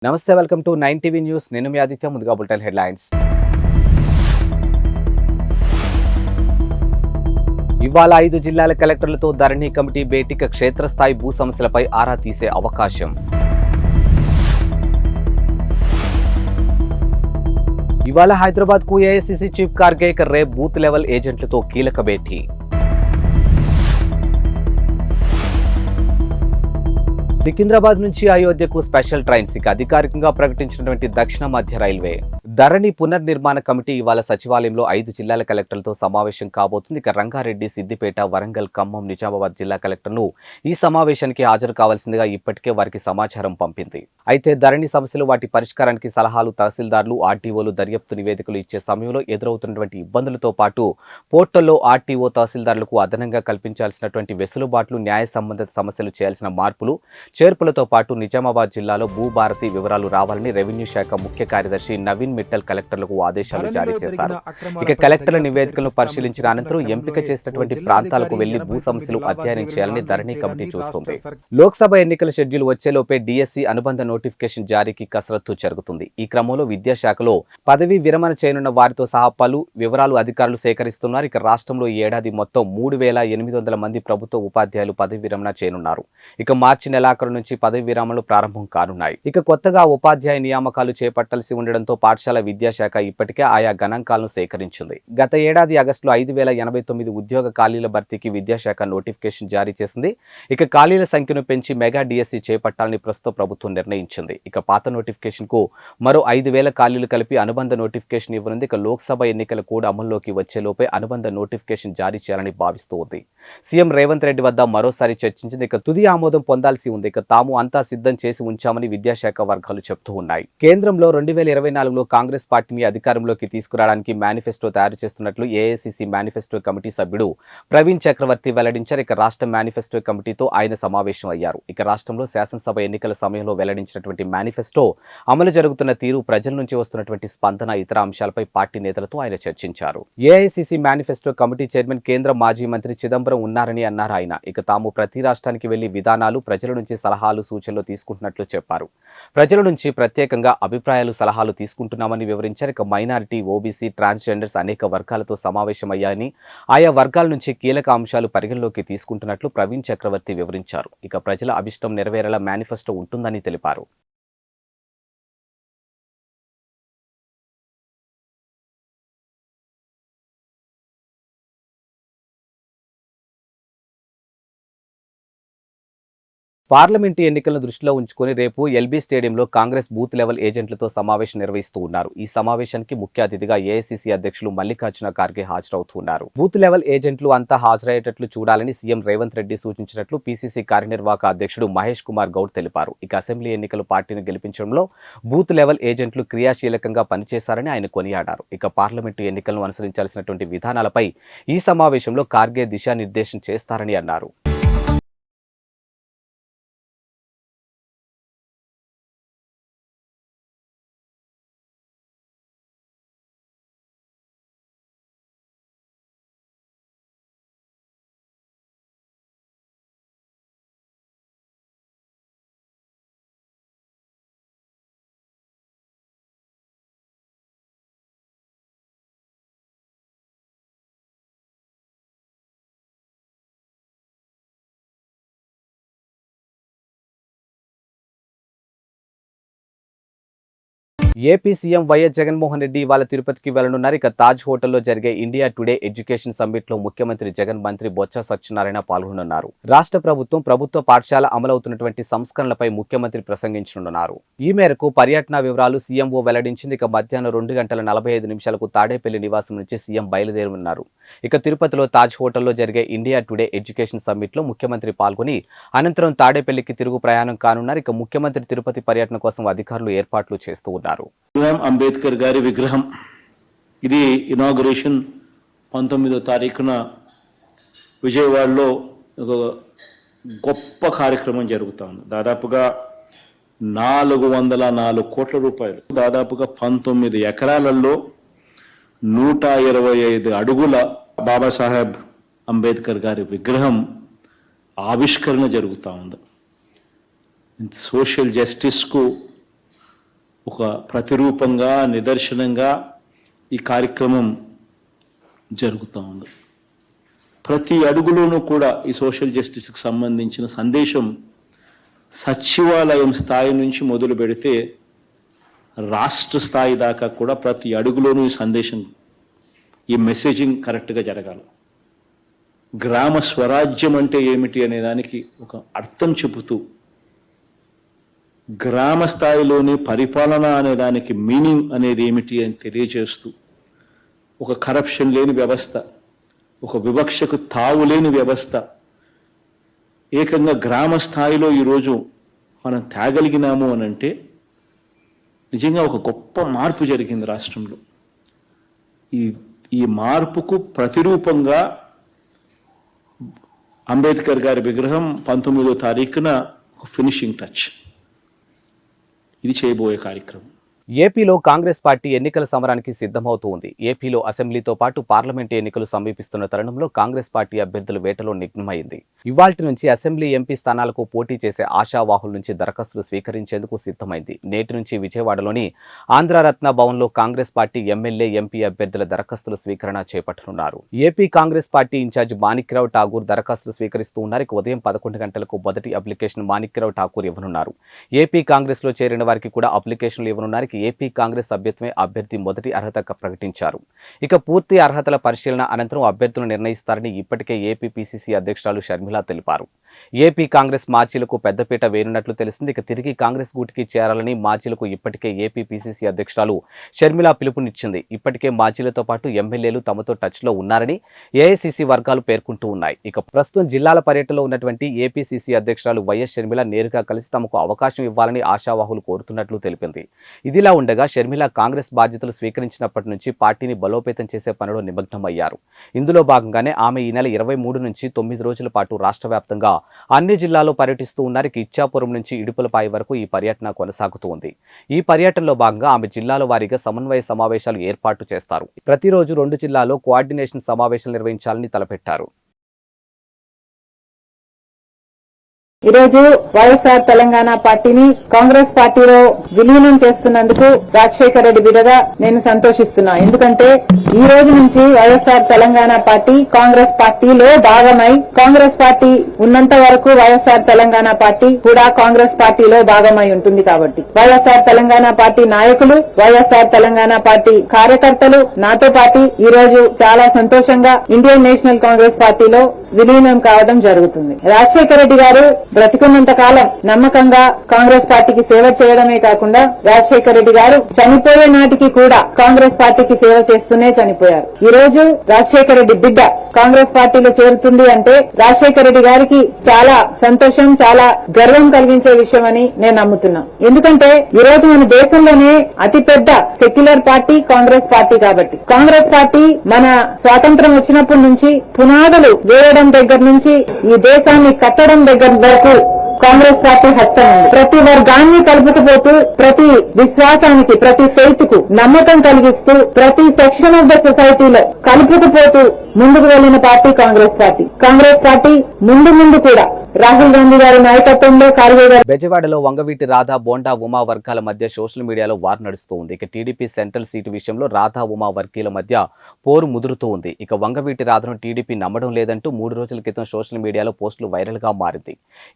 నమస్తే, welcome to 9 TV news. నేను మీ ఆదిత్య. ముందుగా బులెటిన్ హెడ్లైన్స్. ఇవాళ 5 జిల్లాల కలెక్టర్లతో ధరణి కమిటీ భేటీకి క్షేత్రస్థాయి భూ సమస్యలపై ఆరా తీసే అవకాశం. ఇవాళ హైదరాబాద్ కు ఏఐసిసి చీఫ్ ఖార్గే రేపు బూత్ లెవెల్ ఏజెంట్లతో కీలక భేటీ. సికింద్రాబాద్ నుంచి అయోధ్యకు స్పెషల్ ట్రైన్స్ అధికారికంగా ప్రకటించినటువంటి దక్షిణ మధ్య రైల్వే. ధరణి పునర్నిర్మాణ కమిటీ ఇవాళ సచివాలయంలో 5 జిల్లాల కలెక్టర్లతో సమావేశం కాబోతుంది. ఇక రంగారెడ్డి, సిద్దిపేట, వరంగల్, ఖమ్మం, నిజామాబాద్ జిల్లా కలెక్టర్ను ఈ సమావేశానికి హాజరు కావాల్సిందిగా ఇప్పటికే వారికి సమాచారం పంపింది. అయితే ధరణి సమస్యలు, వాటి పరిష్కారానికి సలహాలు తహసీల్దార్లు, ఆర్టీఓలు దర్యాప్తు నివేదికలు ఇచ్చే సమయంలో ఎదురవుతున్నటువంటి ఇబ్బందులతో పాటు పోర్టల్లో ఆర్టీఓ, తహసీల్దార్లకు అదనంగా కల్పించాల్సినటువంటి వెసులుబాట్లు, న్యాయ సంబంధిత సమస్యలు చేయాల్సిన మార్పులు చేర్పులతో పాటు నిజామాబాద్ జిల్లాలో భూభారతి వివరాలు రావాలని రెవెన్యూ శాఖ ముఖ్య కార్యదర్శి నవీన్ మిట్టల్ కలెక్టర్లకు ఆదేశాలు జారీ చేశారు. ఇక కలెక్టర్ల నివేదికలను పరిశీలించిన అనంతరం ఎంపిక చేసినటువంటి ప్రాంతాలకు వెళ్లి భూ సమస్యలు అధ్యయనం చేయాలని ధరణి కమిటీ చూస్తుంది. లోక్సభ ఎన్నికల షెడ్యూల్ వచ్చేలోపే డిఎస్సి అనుబంధ నోటిఫికేషన్ జారీకి కసరత్తు జరుగుతుంది. ఈ క్రమంలో విద్యాశాఖలో పదవీ విరమణ చేయనున్న వారితో సహా పలు వివరాలు అధికారులు సేకరిస్తున్నారు. ఇక రాష్ట్రంలో ఈ ఏడాది మొత్తం 3,800 మంది ప్రభుత్వ ఉపాధ్యాయులు పదవీ విరమణ చేయనున్నారు. ఇక మార్చి నెలాఖరు నుంచి పదవి విరామలు ప్రారంభం కానున్నాయి. ఇక కొత్తగా ఉపాధ్యాయ నియామకాలు చేపట్టాల్సి ఉండడంతో పాఠశాల విద్యాశాఖ ఇప్పటికే ఆయా గణాంకాలను సేకరించింది. గత ఏడాది ఆగస్టులో 5,089 ఉద్యోగ ఖాళీల భర్తీకి విద్యాశాఖ నోటిఫికేషన్ జారీ చేసింది. ఇక ఖాళీల సంఖ్యను పెంచి మెగా డిఎస్సి చేపట్టాలని ప్రస్తుత ప్రభుత్వం నిర్ణయించింది. ఇక పాత నోటిఫికేషన్ కు మరో 5,000 ఖాళీలు కలిపి అనుబంధ నోటిఫికేషన్ ఇవ్వనుంది. ఇక లోక్సభ ఎన్నికలు కూడా అమల్లోకి వచ్చేలోపే అనుబంధ నోటిఫికేషన్ జారీ చేయాలని భావిస్తూ ఉంది. సీఎం రేవంత్ రెడ్డి వద్ద మరోసారి చర్చించింది. ఇక తుది ఆమోదం పొందాల్సి ఉంది. ఇక తాము అంతా సిద్ధం చేసి ఉంచామని విద్యాశాఖ వర్గాలు చెబుతూ ఉన్నాయి. కేంద్రంలో 2024లో కాంగ్రెస్ పార్టీని అధికారంలోకి తీసుకురావడానికి మేనిఫెస్టో తయారు చేస్తున్నట్లు ఏఐసిసి మేనిఫెస్టో కమిటీ సభ్యుడు ప్రవీణ్ చక్రవర్తి వెల్లడించారు. ఇక రాష్ట్ర మేనిఫెస్టో కమిటీతో ఆయన సమావేశం అయ్యారు. ఇక రాష్ట్రంలో శాసనసభ ఎన్నికల సమయంలో వెల్లడించినటువంటి మేనిఫెస్టో అమలు జరుగుతున్న తీరు, ప్రజల నుంచి వస్తున్నటువంటి స్పందన, ఇతర అంశాలపై పార్టీ నేతలతో ఆయన చర్చించారు. ఏఐసిసి మేనిఫెస్టో కమిటీ చైర్మన్ కేంద్ర మాజీ మంత్రి చిదంబరం ఉన్నారని అన్నారు ఆయన. ఇక తాము ప్రతి రాష్ట్రానికి వెళ్లి విధానాలు, ప్రజల నుంచి సలహాలు, సూచనలు తీసుకుంటున్నట్లు చెప్పారు. ప్రజల నుంచి ప్రత్యేకంగా అభిప్రాయాలు, సలహాలు తీసుకుంటున్నామని వివరించారు. ఇక మైనారిటీ, ఓబీసీ, ట్రాన్స్జెండర్స్ అనేక వర్గాలతో సమావేశమయ్యాయని, ఆయా వర్గాల నుంచి కీలక అంశాలు పరిగణలోకి తీసుకుంటున్నట్లు ప్రవీణ్ చక్రవర్తి వివరించారు. ఇక ప్రజల అభిష్టం నెరవేరేలా మేనిఫెస్టో ఉంటుందని తెలిపారు. పార్లమెంటు ఎన్నికలను దృష్టిలో ఉంచుకుని రేపు ఎల్బీ స్టేడియంలో కాంగ్రెస్ బూత్ లెవెల్ ఏజెంట్లతో సమావేశం నిర్వహిస్తూ ఉన్నారు. ఈ సమావేశానికి ముఖ్య అతిథిగా ఏఐసిసి అధ్యక్షులు మల్లికార్జున ఖార్గే హాజరవుతున్నారు. బూత్ లెవెల్ ఏజెంట్లు అంతా హాజరయ్యేటట్లు చూడాలని సీఎం రేవంత్ రెడ్డి సూచించినట్లు పీసీసీ కార్యనిర్వాహక అధ్యక్షుడు మహేష్ కుమార్ గౌడ్ తెలిపారు. ఇక అసెంబ్లీ ఎన్నికల పార్టీని గెలిపించడంలో బూత్ లెవెల్ ఏజెంట్లు క్రియాశీలకంగా పనిచేశారని ఆయన కొనియాడారు. ఇక పార్లమెంటు ఎన్నికలను అనుసరించాల్సినటువంటి విధానాలపై ఈ సమావేశంలో ఖార్గే దిశానిర్దేశం చేస్తారని అన్నారు. AP CM YS Jaganmohan Reddy ఇవాళ తిరుపతికి వెళ్లనున్నారు. ఇక తాజ్ హోటల్లో జరిగే ఇండియా టుడే ఎడ్యుకేషన్ సమ్మిట్ లో ముఖ్యమంత్రి జగన్, మంత్రి బొత్స సత్యనారాయణ పాల్గొనున్నారు. రాష్ట్ర ప్రభుత్వ పాఠశాల అమలవుతున్నటువంటి సంస్కరణలపై ముఖ్యమంత్రి ప్రసంగించనున్నారు. ఈ మేరకు పర్యటన వివరాలు సీఎంఓ వెల్లడించింది. ఇక మధ్యాహ్నం 2:45 తాడేపల్లి నివాసం నుంచి సీఎం బయలుదేరనున్నారు. ఇక తిరుపతిలో తాజ్ హోటల్లో జరిగే ఇండియా టుడే ఎడ్యుకేషన్ సమ్మిట్ లో ముఖ్యమంత్రి పాల్గొని అనంతరం తాడేపల్లికి తిరుగు ప్రయాణం కానున్నారు. ఇక ముఖ్యమంత్రి తిరుపతి పర్యటన కోసం అధికారులు ఏర్పాట్లు చేస్తూ ఉన్నారు. అంబేద్కర్ గారి విగ్రహం ఇది ఇనాగరేషన్ 19వ తారీఖున విజయవాడలో ఒక గొప్ప కార్యక్రమం జరుగుతా ఉంది. దాదాపుగా 404 కోట్ల రూపాయలు, దాదాపుగా 19 ఎకరాలలో 125 అడుగుల బాబాసాహెబ్ అంబేద్కర్ గారి విగ్రహం ఆవిష్కరణ జరుగుతూ ఉంది. సోషల్ జస్టిస్కు ఒక ప్రతిరూపంగా నిదర్శనంగా ఈ కార్యక్రమం జరుగుతూ ఉంది. ప్రతి అడుగులోనూ కూడా ఈ సోషల్ జస్టిస్కి సంబంధించిన సందేశం సచివాలయం స్థాయి నుంచి మొదలు పెడితే రాష్ట్ర స్థాయి దాకా కూడా ప్రతి అడుగులోనూ ఈ సందేశం, ఈ మెసేజింగ్ కరెక్ట్గా జరగాలి. గ్రామ స్వరాజ్యం అంటే ఏమిటి అనే దానికి ఒక అర్థం చెబుతూ, గ్రామ స్థాయిలోని పరిపాలన అనే దానికి మీనింగ్ అనేది ఏమిటి అని తెలియజేస్తూ, ఒక కరప్షన్ లేని వ్యవస్థ, ఒక వివక్షకు తావు లేని వ్యవస్థ ఏకంగా గ్రామ స్థాయిలో ఈరోజు మనం తేగలిగినాము అని అంటే నిజంగా ఒక గొప్ప మార్పు జరిగింది రాష్ట్రంలో. ఈ మార్పుకు ప్రతిరూపంగా అంబేద్కర్ గారి విగ్రహం 19వ తారీఖున ఒక ఫినిషింగ్ టచ్ ఇది చేయబోయే కార్యక్రమం. ఏపీలో కాంగ్రెస్ పార్టీ ఎన్నికల సమరానికి సిద్ధమవుతూ ఉంది. ఏపీలో అసెంబ్లీతో పాటు పార్లమెంటు ఎన్నికలు సమీపిస్తున్న తరుణంలో కాంగ్రెస్ పార్టీ అభ్యర్థుల వేటలో నిగ్నమైంది. ఇవాల్టి నుంచి అసెంబ్లీ ఎంపీ స్థానాలకు పోటీ చేసే ఆశావాహుల నుంచి దరఖాస్తులు స్వీకరించేందుకు సిద్ధమైంది. నేటి నుంచి విజయవాడలోని ఆంధ్రరత్న భవన్లో కాంగ్రెస్ పార్టీ ఎమ్మెల్యే, ఎంపీ అభ్యర్థుల దరఖాస్తుల స్వీకరణ చేపట్టనున్నారు. AP Congress party incharge Manikyarao Tagore దరఖాస్తులు స్వీకరిస్తూ ఉన్నారు. ఉదయం 11 గంటలకు మొదటి అప్లికేషన్ మాణిక్యరావు ఠాకూర్ ఇవ్వనున్నారు. ఏపీ కాంగ్రెస్ లో చేరిన వారికి కూడా అప్లికేషన్లు ఇవ్వనున్నారు. ఏపీ కాంగ్రెస్ సభ్యత్వమే అభ్యర్థి మొదటి అర్హత ప్రకటించారు. ఇక పూర్తి అర్హతల పరిశీలన అనంతరం అభ్యర్థులను నిర్ణయిస్తారని ఇప్పటికే ఏపీ పిసిసి అధ్యక్షురాలు షర్మిల తెలిపారు. ఏపీ కాంగ్రెస్ మాజీలకు పెద్దపీట వేనున్నట్లు తెలిసింది. ఇక తిరిగి కాంగ్రెస్ గూటికి చేరాలని మాజీలకు ఇప్పటికే ఏపీ పిసిసి అధ్యక్షురాలు షర్మిల పిలుపునిచ్చింది. ఇప్పటికే మాజీలతో పాటు ఎమ్మెల్యేలు తమతో టచ్ లో ఉన్నారని ఏఐసిసి వర్గాలు పేర్కొంటూ ఉన్నాయి. ఇక ప్రస్తుతం జిల్లాల పర్యటనలో ఉన్నటువంటి ఏపీసీసీ అధ్యక్షురాలు వైఎస్ షర్మిల నేరుగా కలిసి తమకు అవకాశం ఇవ్వాలని ఆశావాహులు కోరుతున్నట్లు తెలిపింది. ఇదిలా ఉండగా షర్మిల కాంగ్రెస్ బాధ్యతలు స్వీకరించినప్పటి నుంచి పార్టీని బలోపేతం చేసే పనిలో నిమగ్నమయ్యారు. ఇందులో భాగంగానే ఆమె ఈ నెల 23 నుంచి 9 రోజుల పాటు రాష్ట్ర వ్యాప్తంగా అన్ని జిల్లాల్లో పర్యటిస్తూ ఉన్నారు. ఇచ్చాపురం నుంచి ఇడుపులపాయి వరకు ఈ పర్యటన కొనసాగుతూ ఉంది. ఈ పర్యటనలో భాగంగా ఆమె జిల్లాల వారీగా సమన్వయ సమావేశాలు ఏర్పాటు చేస్తారు. ప్రతిరోజు 2 జిల్లాల్లో కోఆర్డినేషన్ సమావేశాలు నిర్వహించాలని తలపెట్టారు. ఈరోజు వైఎస్ఆర్ తెలంగాణ పార్టీని కాంగ్రెస్ పార్టీలో విలీనం చేస్తున్నందుకు రాజశేఖర రెడ్డి బిడ్డగా నేను సంతోషిస్తున్నా. ఎందుకంటే ఈ రోజు నుంచి వైఎస్ఆర్ తెలంగాణ పార్టీ కాంగ్రెస్ పార్టీలో భాగమై, కాంగ్రెస్ పార్టీ ఉన్నంత వరకు వైఎస్ఆర్ తెలంగాణ పార్టీ కూడా కాంగ్రెస్ పార్టీలో భాగమై ఉంటుంది. కాబట్టి వైఎస్ఆర్ తెలంగాణ పార్టీ నాయకులు, వైఎస్ఆర్ తెలంగాణ పార్టీ కార్యకర్తలు నాతో పాటు ఈ రోజు చాలా సంతోషంగా ఇండియన్ నేషనల్ కాంగ్రెస్ పార్టీలో విలీనం కావడం జరుగుతుంది. రాజశేఖర రెడ్డి గారు బ్రతికున్నంత కాలం నమ్మకంగా కాంగ్రెస్ పార్టీకి సేవ చేయడమే కాకుండా రాజశేఖర రెడ్డి గారు చనిపోయే నాటికి కూడా కాంగ్రెస్ పార్టీకి సేవ చేస్తూనే చనిపోయారు. ఈ రోజు రాజశేఖర రెడ్డి బిడ్డ కాంగ్రెస్ పార్టీలో చేరుతుంది అంటే రాజశేఖర రెడ్డి గారికి చాలా సంతోషం, చాలా గర్వం కలిగించే విషయం అని నేను నమ్ముతున్నా. ఎందుకంటే ఈ రోజు మన దేశంలోనే అతిపెద్ద సెక్యులర్ పార్టీ కాంగ్రెస్ పార్టీ. కాబట్టి కాంగ్రెస్ పార్టీ మన స్వాతంత్రం వచ్చినప్పటి నుంచి పునాదులు వేయడం దగ్గర నుంచి ఈ దేశాన్ని కట్టడం దగ్గర వరకు కాంగ్రెస్ పార్టీ హస్తం ఉంది. ప్రతి వర్గాన్ని కలుపుకుపోతూ, ప్రతి విశ్వాసానికి, ప్రతి ఫెయిత్ కు నమ్మకం కలిగిస్తూ, ప్రతి సెక్షన్ ఆఫ్ ద సొసైటీలో కలుపుకుపోతూ ముందుకు వెళ్లిన party Congress party. Congress party ముందు కూడా రాహుల్ గాంధీ గారి నాయకత్వంలో బెజవాడలో వంగవీటి రాధా, బోండా ఉమా వర్గాల మధ్య సోషల్ మీడియాలో వార్ నడుస్తూ ఉంది. ఇక టీడీపీ సెంట్రల్ సీటు విషయంలో రాధా, ఉమా వర్గీయుల మధ్య పోరు ముదురుతూ ఉంది. ఇక వంగవీటి రాధను టీడీపీ నమ్మడం లేదంటూ 3 రోజుల క్రితం సోషల్ మీడియాలో పోస్టులు వైరల్ గా మారింది.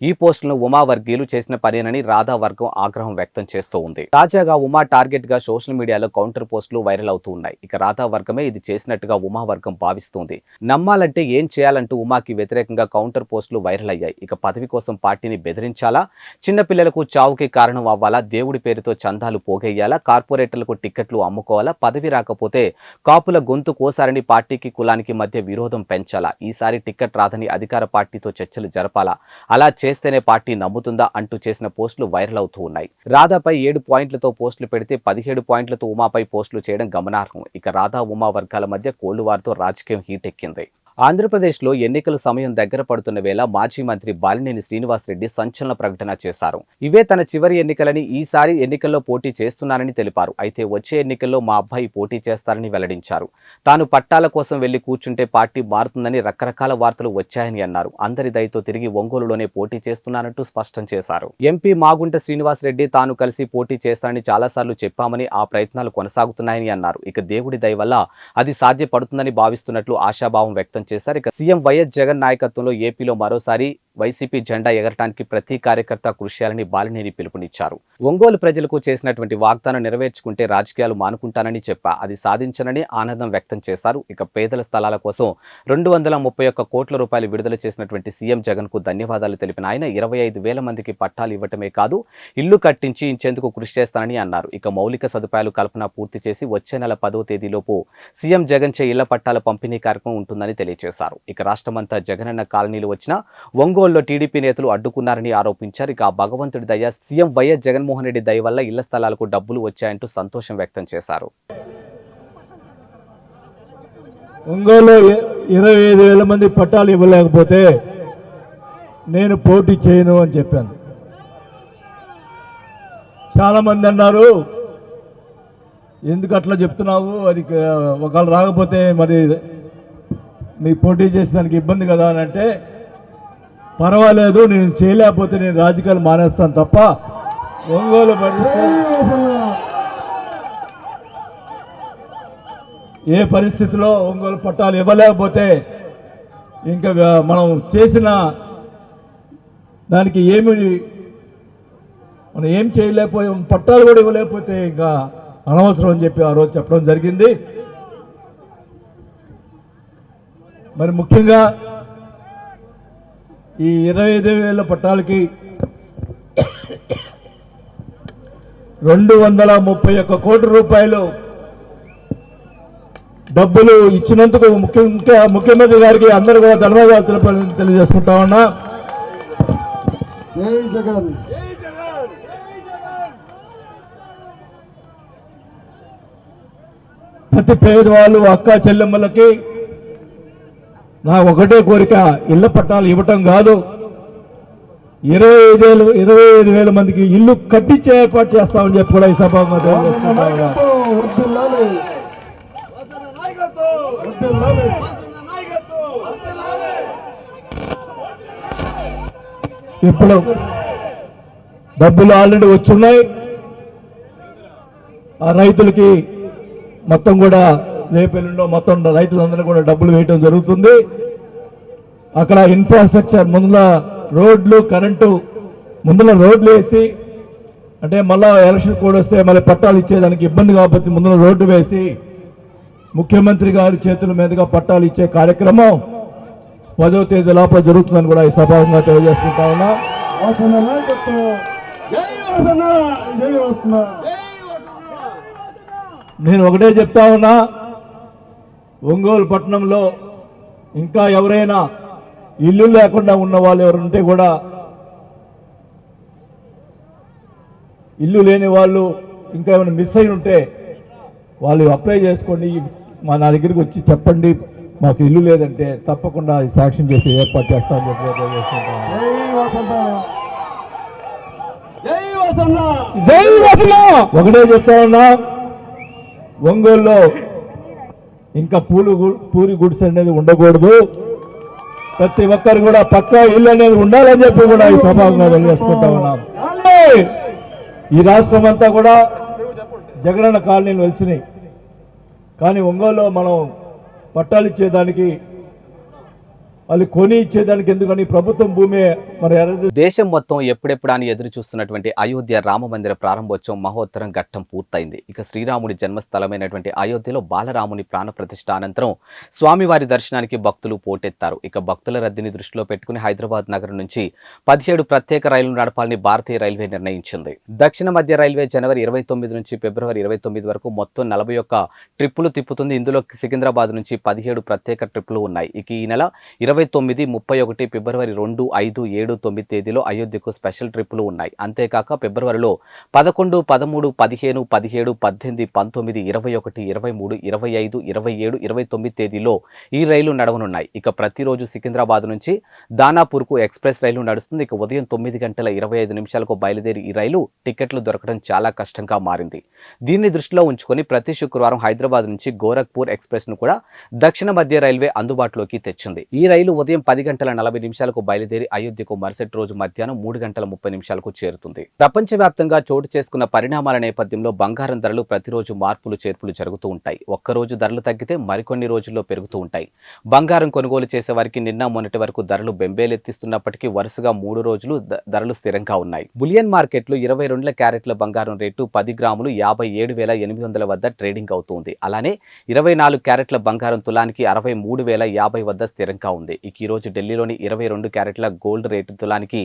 ఈ పోస్టులను ఉమా వర్గీయులు చేసిన పనేనని రాధా వర్గం ఆగ్రహం వ్యక్తం చేస్తూ ఉంది. తాజాగా ఉమా టార్గెట్ గా సోషల్ మీడియాలో కౌంటర్ పోస్టులు వైరల్ అవుతూ ఉన్నాయి. ఇక రాధా వర్గమే ఇది చేసినట్టుగా ఉమా వర్గం భావిస్తోంది. నమ్మాలంటే ఏం చేయాలంటూ ఉమాకి వ్యతిరేకంగా కౌంటర్ పోస్టులు వైరల్ అయ్యాయి. ఇక పదవి కోసం పార్టీని బెదిరించాలా, చిన్నపిల్లలకు చావుకి కారణం అవ్వాలా, దేవుడి పేరుతో చందాలు పోగేయాలా, కార్పొరేటర్లకు టిక్కెట్లు అమ్ముకోవాలా, పదవి రాకపోతే కాపుల గొంతు కోసారని పార్టీకి కులానికి మధ్య విరోధం పెంచాలా, ఈసారి టిక్కెట్ రాదని అధికార పార్టీతో చర్చలు జరపాలా, అలా చేస్తేనే పార్టీ నమ్ముతుందా అంటూ చేసిన పోస్టులు వైరల్ అవుతూ ఉన్నాయి. రాధాపై 7 పాయింట్లతో పోస్టులు పెడితే 17 పాయింట్లతో ఉమాపై పోస్టులు చేయడం గమనార్హం. ఇక రాధా, ఉమా వర్గాల మధ్య కోల్డ్ వార్తో రాజకీయం హీట్ ఎక్కింది. ఆంధ్రప్రదేశ్లో ఎన్నికల సమయం దగ్గర పడుతున్న వేళ మాజీ మంత్రి బాలినేని శ్రీనివాసరెడ్డి సంచలన ప్రకటన చేశారు. ఇవే తన చివరి ఎన్నికలని, ఈసారి ఎన్నికల్లో పోటీ చేస్తున్నానని తెలిపారు. అయితే వచ్చే ఎన్నికల్లో మా అబ్బాయి పోటీ చేస్తారని వెల్లడించారు. తాను పట్టాల కోసం వెళ్లి కూర్చుంటే పార్టీ మారుతుందని రకరకాల వార్తలు వచ్చాయని అన్నారు. అందరి దయతో తిరిగి ఒంగోలులోనే పోటీ చేస్తున్నానంటూ స్పష్టం చేశారు. ఎంపీ మాగుంట శ్రీనివాసరెడ్డి తాను కలిసి పోటీ చేస్తానని చాలాసార్లు చెప్పామని, ఆ ప్రయత్నాలు కొనసాగుతున్నాయని అన్నారు. ఇక దేవుడి దయ వల్ల అది సాధ్యపడుతుందని భావిస్తున్నట్లు ఆశాభావం వ్యక్తం చేశారు. ఇక సీఎం వైఎస్ జగన్ నాయకత్వంలో ఏపీలో మరోసారి వైసీపీ జెండా ఎగరటానికి ప్రతి కార్యకర్త కృషి చేయాలని బాలినేని పిలుపునిచ్చారు. ఒంగోలు ప్రజలకు చేసినటువంటి వాగ్దానం నెరవేర్చుకుంటే రాజకీయాలు మానుకుంటానని చెప్పా, అది సాధించనని ఆనందం వ్యక్తం చేశారు. ఇక పేదల స్థలాల కోసం 231 కోట్ల రూపాయలు విడుదల చేసినటువంటి సీఎం జగన్ కు ధన్యవాదాలు తెలిపిన ఆయన 25,000 మందికి పట్టాలు ఇవ్వటమే కాదు, ఇల్లు కట్టించి ఇచ్చేందుకు కృషి చేస్తానని అన్నారు. ఇక మౌలిక సదుపాయాలు కల్పన పూర్తి చేసి వచ్చే నెల 10వ తేదీలోపు సీఎం జగన్ చే ఇళ్ల పట్టాల పంపిణీ కార్యక్రమం ఉంటుందని తెలియజేశారు. ఇక రాష్ట్రమంతా జగనన్న కాలనీలు వచ్చిన ఒంగోలులో టీడీపీ నేతలు అడ్డుకున్నారని ఆరోపించారు. ఇక భగవంతుడి దయ, సీఎం వైఎస్ జగన్మోహన్ రెడ్డి దయ వల్ల ఇళ్ల స్థలాలకు డబ్బులు వచ్చాయంటూ సంతోషం వ్యక్తం చేశారు. ఒంగోలులో 25,000 మంది పట్టాలు ఇవ్వలేకపోతే నేను పోటీ చేయను అని చెప్పాను. చాలా మంది అన్నారు, ఎందుకు అట్లా చెప్తున్నావు, అది ఒకవేళ రాకపోతే మరి మీ పోటీ చేసేదానికి ఇబ్బంది కదా అని అంటే, పర్వాలేదు, నేను చేయలేకపోతే నేను రాజకీయాలు మానేస్తాను తప్ప ఒంగోలు ఏ పరిస్థితిలో ఒంగోలు పట్టాలు ఇవ్వలేకపోతే ఇంకా మనం చేసిన దానికి మనం ఏం చేయలేకపోయాం, పట్టాలు కూడా ఇవ్వలేకపోతే ఇంకా అనవసరం అని చెప్పి ఆ రోజు చెప్పడం జరిగింది. మరి ముఖ్యంగా ఈ 25,000 పట్టాలకి 231 కోట్ల రూపాయలు డబ్బులు ఇచ్చినందుకు ముఖ్యమంత్రి గారికి అందరూ కూడా ధన్యవాదాలు తెలియజేసుకుంటా ఉన్నా. ప్రతి పేదవాళ్ళు, అక్క చెల్లెమ్మలకి నా ఒకటే కోరిక, ఇళ్ల పట్టాలు ఇవ్వటం కాదు, 25,000 మందికి ఇల్లు కట్టించే ఏర్పాటు చేస్తామని చెప్పి కూడా ఈ సభలో ఇప్పుడు డబ్బులు ఆల్రెడీ వచ్చున్నాయి. ఆ రైతులకి మొత్తం కూడా రేపెల్లుండో మొత్తం రైతులందరూ కూడా డబ్బులు వేయటం జరుగుతుంది. అక్కడ ఇన్ఫ్రాస్ట్రక్చర్ ముందుల రోడ్లు, కరెంటు ముందుల రోడ్లు వేసి, అంటే మళ్ళా ఎలక్షన్ కోడ్ వస్తే మళ్ళీ పట్టాలు ఇచ్చేదానికి ఇబ్బంది కాబట్టి ముందుల రోడ్డు వేసి ముఖ్యమంత్రి గారి చేతుల మీదుగా పట్టాలు ఇచ్చే కార్యక్రమం 10వ తేదీ లోపల జరుగుతుందని కూడా ఈ సభాముగా తెలియజేసుకుంటా ఉన్నా. నేను ఒకటే చెప్తా ఉన్నా, ఒంగోలు పట్టణంలో ఇంకా ఎవరైనా ఇల్లు లేకుండా ఉన్న వాళ్ళు ఎవరుంటే కూడా, ఇల్లు లేని వాళ్ళు ఇంకా ఏమైనా మిస్ అయి ఉంటే వాళ్ళు అప్లై చేసుకోండి, మా నా దగ్గరికి వచ్చి చెప్పండి, మాకు ఇల్లు లేదంటే తప్పకుండా శాంక్షన్ చేసి ఏర్పాటు చేస్తామని ఒకటే చెప్తా ఉన్నా, ఒంగోలులో ఇంకా పూరి గుడిసె అనేది ఉండకూడదు, ప్రతి ఒక్కరు కూడా పక్కా ఇల్లు అనేది ఉండాలని చెప్పి కూడా ఈ సభగా తెలియజేసుకుంటా ఉన్నాం. ఈ రాష్ట్రం అంతా కూడా జగనన్న కాలనీలు వెలిసినాయి, కానీ ఒంగోలులో మనం పట్టాలు ఇచ్చేదానికి, వాళ్ళు కొని ఇచ్చేదానికి ఎందుకని ప్రభుత్వం భూమి మరి దేశం మొత్తం ఎప్పుడెప్పుడా అని ఎదురు చూస్తున్నటువంటి అయోధ్య రామ మందిర ప్రారంభోత్సవం మహోత్తరం ఘట్టం పూర్తయింది. ఇక శ్రీరాముడి జన్మస్థలమైనటువంటి అయోధ్యలో బాలరాముని ప్రాణ ప్రతిష్ఠ అనంతరం స్వామివారి దర్శనానికి భక్తులు పోటెత్తారు. ఇక భక్తుల రద్దీని దృష్టిలో పెట్టుకుని హైదరాబాద్ నగరం నుంచి 17 ప్రత్యేక రైళ్లు నడపాలని భారతీయ రైల్వే నిర్ణయించింది. దక్షిణ మధ్య రైల్వే జనవరి 29 నుంచి ఫిబ్రవరి 29 వరకు మొత్తం 41 ట్రిప్పులు తిప్పుతుంది. ఇందులో సికింద్రాబాద్ నుంచి 17 ప్రత్యేక ట్రిప్పులు ఉన్నాయి. ఇక ఈ నెల 29, 31, ఫిబ్రవరి 2, 5, 7, 9 తేదీలో అయోధ్యకు స్పెషల్ ట్రిప్పులు ఉన్నాయి. అంతేకాక ఫిబ్రవరిలో 11, 13, 15, 17, 18, 19, 21, 23, 25, 27, 29 తేదీలో ఈ రైలు నడవనున్నాయి. ఇక ప్రతిరోజు సికింద్రాబాద్ నుంచి దానాపూర్కు ఎక్స్ప్రెస్ రైలు నడుస్తుంది. ఇక ఉదయం 9:25 బయలుదేరి ఈ రైలు టికెట్లు దొరకడం చాలా కష్టంగా మారింది. దీన్ని దృష్టిలో ఉంచుకొని ప్రతి శుక్రవారం హైదరాబాద్ నుంచి గోరఖ్పూర్ ఎక్స్ప్రెస్ ను కూడా దక్షిణ మధ్య రైల్వే అందుబాటులోకి తెచ్చింది. ఈ రైలు ఉదయం 10:40 బయలుదేరి అయోధ్యకు మరుసటి రోజు మధ్యాహ్నం 3:30 చేరుతుంది. ప్రపంచవ్యాప్తంగా చోటు చేసుకున్న పరిణామాల నేపథ్యంలో బంగారం ధరలు ప్రతిరోజు మార్పులు చేర్పులు జరుగుతూ ఉంటాయి. ఒక్కరోజు ధరలు తగ్గితే మరికొన్ని రోజుల్లో పెరుగుతూ ఉంటాయి. బంగారం కొనుగోలు చేసే వారికి నిన్న మొన్నటి వరకు ధరలు బెంబేలెత్తిస్తున్నప్పటికీ వరుసగా 3 రోజులు ధరలు స్థిరంగా ఉన్నాయి. బులియన్ మార్కెట్లో 22 క్యారెట్ల బంగారం రేటు 10 గ్రాములు 57,800 వద్ద ట్రేడింగ్ అవుతుంది. అలానే 24 క్యారెట్ల బంగారం తులానికి 63,050 వద్ద స్థిరంగా ఉంది. ఇక ఈ రోజు ఢిల్లీలోని 22 క్యారెట్ల గోల్డ్ రేటు తులానికి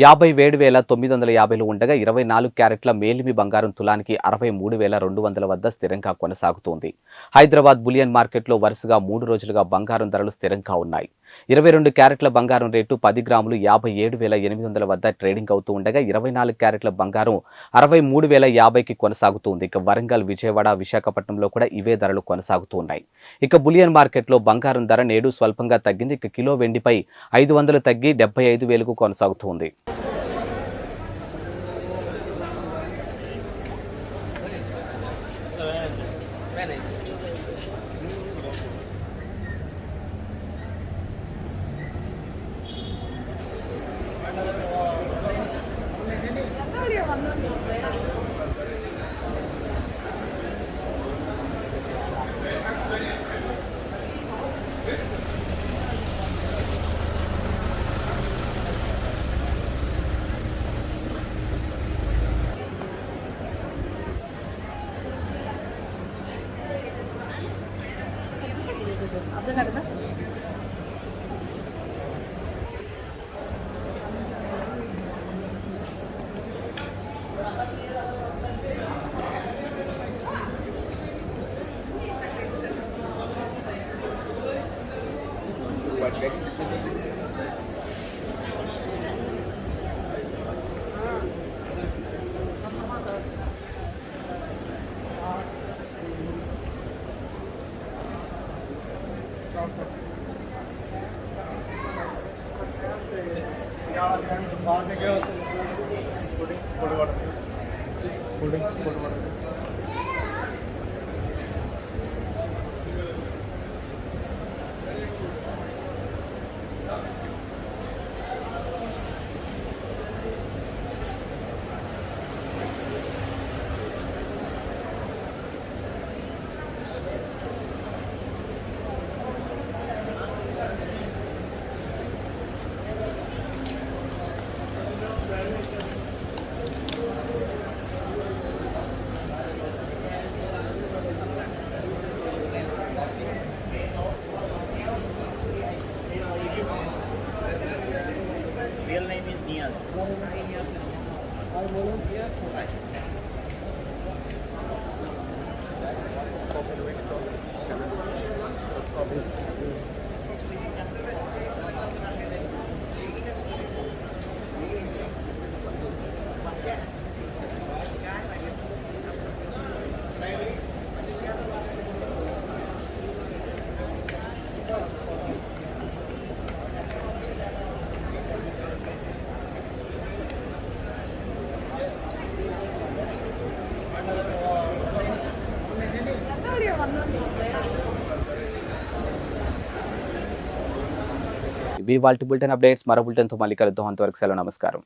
57,950 ఉండగా 24 క్యారెట్ల మేలిమి బంగారం తులానికి 63,200 వద్ద స్థిరంగా కొనసాగుతోంది. హైదరాబాద్ బులియన్ మార్కెట్లో వరుసగా 3 రోజులుగా బంగారం ధరలు స్థిరంగా ఉన్నాయి. 22 క్యారెట్ల బంగారం రేటు 10 గ్రాములు 57,800 వద్ద ట్రేడింగ్ అవుతూ ఉండగా 24 క్యారెట్ల బంగారం 63,050కి కొనసాగుతుంది. ఇక వరంగల్, విజయవాడ, విశాఖపట్నంలో కూడా ఇవే ధరలు కొనసాగుతూ ఉన్నాయి. ఇక బులియన్ మార్కెట్లో బంగారం ధర నేడు స్వల్పంగా తగ్గింది. ఇక కిలో వెండిపై 500 తగ్గి 75,000కు కొనసాగుతుంది. Real name is Niaz. ఇవి వాల్టి బులెటిన్ అప్డేట్స్. మరో బులెటిన్తో మళ్ళీ కలుద్దాం. అంతవరకు సెలవు, నమస్కారం.